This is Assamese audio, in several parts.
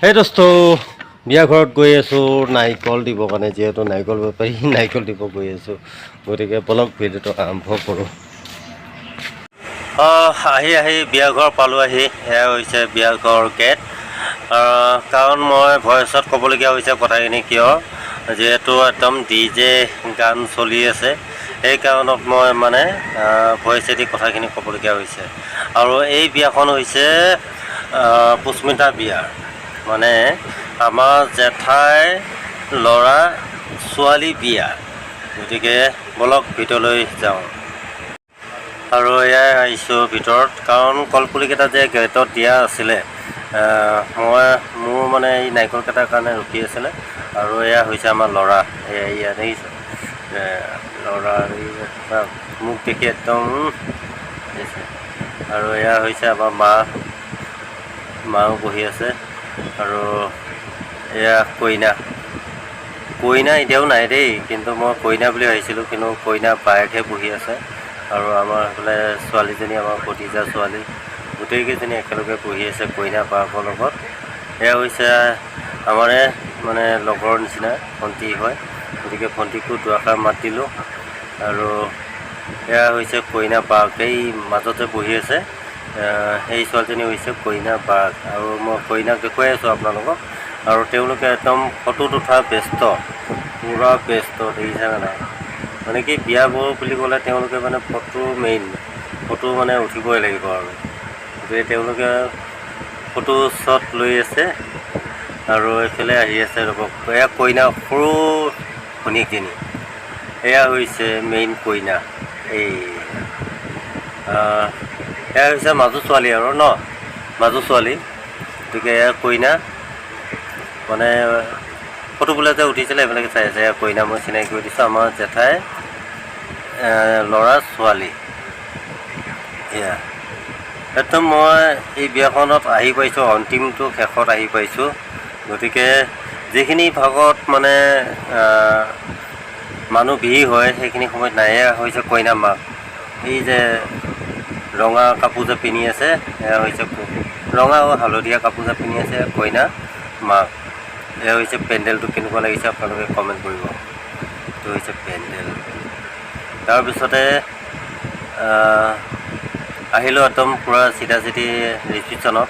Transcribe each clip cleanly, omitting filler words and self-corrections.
এই দোস্ত বিয়া ঘৰত গৈ আছোঁ নাৰিকল দিবৰ কাৰণে, যিহেতু নাৰিকল বেপাৰী নাৰিকল দিব গৈ আছোঁ, গতিকে বলক ভিডিঅ'টো আৰম্ভ কৰোঁ। আহি বিয়া ঘৰ পালোঁহি। এয়া হৈছে বিয়া ঘৰ গেট। কাৰণ মই ভইচত ক'বলগীয়া হৈছে কথাখিনি, কিয় যিহেতু একদম DJ গান চলি আছে, সেই কাৰণত মই মানে ভইচেদি কথাখিনি ক'বলগীয়া হৈছে। আৰু এই বিয়াখন হৈছে পুস্মিতা বিয়া, মানে আমাৰ জেঠাই ল'ৰা ছোৱালী বিয়া। গতিকে বলক ভিতৰলৈ যাওঁ। আৰু এয়াই আহিছোঁ ভিতৰত, কাৰণ কলপুলিকেইটা যে গেটত দিয়া আছিলে, মোৰ মানে এই নাৰিকলকেইটাৰ কাৰণে ৰখি আছিলে। আৰু এয়া হৈছে আমাৰ ল'ৰা, এয়া দেখিছে ল'ৰা, মোক দেখি একদম দিছে। আৰু এয়া হৈছে আমাৰ মাও বহি আছে। আৰু এয়া কইনা এতিয়াও নাই দেই, কিন্তু মই কইনা বুলি ভাবিছিলোঁ, কিন্তু কইনা বায়েকহে বহি আছে। আৰু আমাৰ সেইফালে ছোৱালীজনী, আমাৰ ভতিজা ছোৱালী, গোটেইকেইজনী একেলগে বহি আছে কইনা বায়েকৰ লগত। এয়া হৈছে আমাৰে মানে লগৰ নিচিনা ভণ্টি হয়, গতিকে ভণ্টিকো দুআষাৰ মাত দিলোঁ। আৰু এয়া হৈছে কইনা বায়েক, এই মাজতে বহি আছে, সেই ছোৱালীজনী হৈছে কইনা বায়েক। আৰু মই কইনাক দেখুৱাই আছোঁ আপোনালোকক। আৰু তেওঁলোকে একদম ফটোত উঠা ব্যস্ত, পূৰা ব্যস্ত, দেখিছেনে নাই? মানে কি বিয়াবোৰ বুলি ক'লে তেওঁলোকে মানে ফটো মানে উঠিবই লাগিব। আৰু গতিকে তেওঁলোকে ফটো শ্বট লৈ আছে। আৰু এইফালে আহি আছে ৰ'ব, এয়া কইনা সৰু ভনীয়েকজনী, এয়া হৈছে মেইন কইনা। এয়া হৈছে মাজু ছোৱালী আৰু মাজু ছোৱালী। গতিকে এয়া কইনা, মানে ফটো বোলে যে উঠিছিলে এইবিলাকে চাই আছে। এয়া কইনা মই চিনাকি কৰি দিছোঁ, আমাৰ জেঠাই ল'ৰা ছোৱালী। এয়া একদম মই এই বিয়াখনত আহি পাইছোঁ, অন্তিমটো শেষত আহি পাইছোঁ। গতিকে যিখিনি ভাগত মানে মানুহ ভিৰ হয়, সেইখিনি সময়ত নাই। এয়া হৈছে কইনা মাক, এই যে ৰঙা কাপোৰ যে পিন্ধি আছে, এয়া হৈছে ৰঙা আৰু হালধীয়া কাপোৰ যে পিন্ধি আছে, কইনা মাক। এয়া হৈছে পেণ্ডেলটো কেনেকুৱা লাগিছে আপোনালোকে কমেণ্ট কৰিব। এইটো হৈছে পেণ্ডেল। তাৰপিছতে আহিলোঁ একদম পূৰা চিধা ৰিচিপশ্যনত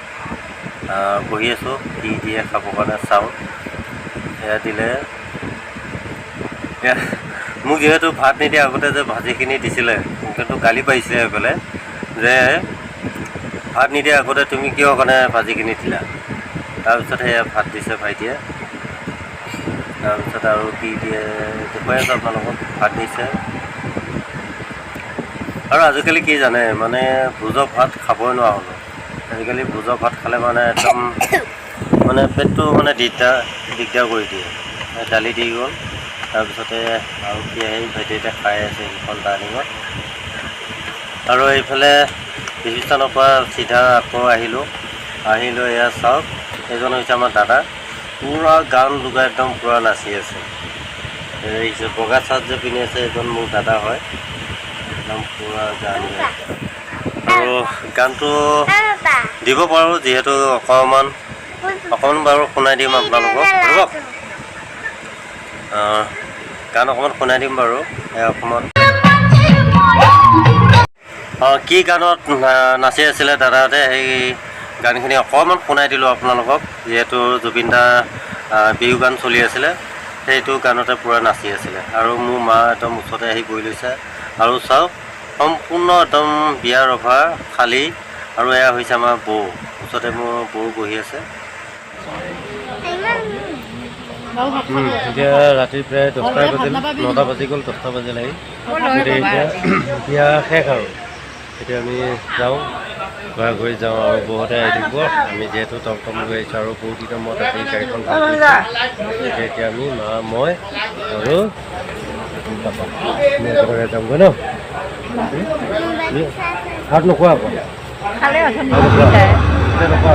বহি আছোঁ। কি দিয়ে খাবৰ কাৰণে চাওঁ। এয়া দিলে, মোক যিহেতু ভাত নিদিয়ে, আগতে যে ভাজিখিনি দিছিলে, কিন্তু গালি পাৰিছিলে এইফালে যে ভাত নিদিয়ে আগতে তুমি কিয় কাৰণে ভাজিখিনি দিলা। তাৰপিছত সেয়া ভাত দিছে ভাইটিয়ে। তাৰপিছত আৰু কি দিয়ে দেখুৱাই আছোঁ আপোনালোকক। ভাত দিছে। আৰু আজিকালি কি জানে, মানে ভোজৰ ভাত খাবই নোৱাৰা হ'লোঁ। আজিকালি ভোজৰ ভাত খালে মানে একদম মানে পেটটো মানে দিগদাৰ কৰি দিয়ে। দালি দি গ'ল, তাৰপিছতে আৰু কি আহি ভাইটি এতিয়া খাই আছে সেইখন ডাইনিঙত। আৰু এইফালে ৰিচিপশ্যনৰ পৰা চিধা আকৌ আহিলোঁ। এয়া চাওক, এইজন হৈছে আমাৰ দাদা, পূৰা গান লগাই একদম পূৰা নাচি আছে। এই বগা চাৰ্ট যে পিন্ধি আছে, এইজন মোৰ দাদা হয়। একদম পূৰা গান গাই আছে। আৰু গানটো দিব পাৰোঁ, যিহেতু অকণমান বাৰু শুনাই দিম আপোনালোকক। গান অকণমান শুনাই দিম বাৰু। অকণমান কি গানত নাচি আছিলে দাদাহঁতে, সেই গানখিনি অকণমান শুনাই দিলোঁ আপোনালোকক। যিহেতু জুবিন দা বিহু গান চলি আছিলে, সেইটো গানতে পূৰা নাচি আছিলে। আৰু মোৰ মা একদম ওচৰতে আহি বহি লৈছে। আৰু চাওক, সম্পূৰ্ণ একদম বিয়াৰ ৰভা খালী। আৰু এয়া হৈছে আমাৰ বৌ, ওচৰতে মোৰ বৌ বহি আছে। এতিয়া ৰাতি প্ৰায় 10টা বাজিল, 9টা বাজি গ'ল, 10টা বাজিলেহি। গতিকে এতিয়া বিয়া শেষ আৰু এতিয়া আমি যাওঁ, ঘূৰি যাওঁ। আৰু বহুতে আহি থাকিব, আমি যিহেতু টমটম লৈ আহিছোঁ আৰু বহুত দিনৰ মূৰত আজি গাড়ীখন ভাল কৰিছোঁ। গতিকে এতিয়া আমি মই আৰু একেবাৰে যামগৈ ন। ভাত নোখোৱা আকৌ, নোখোৱা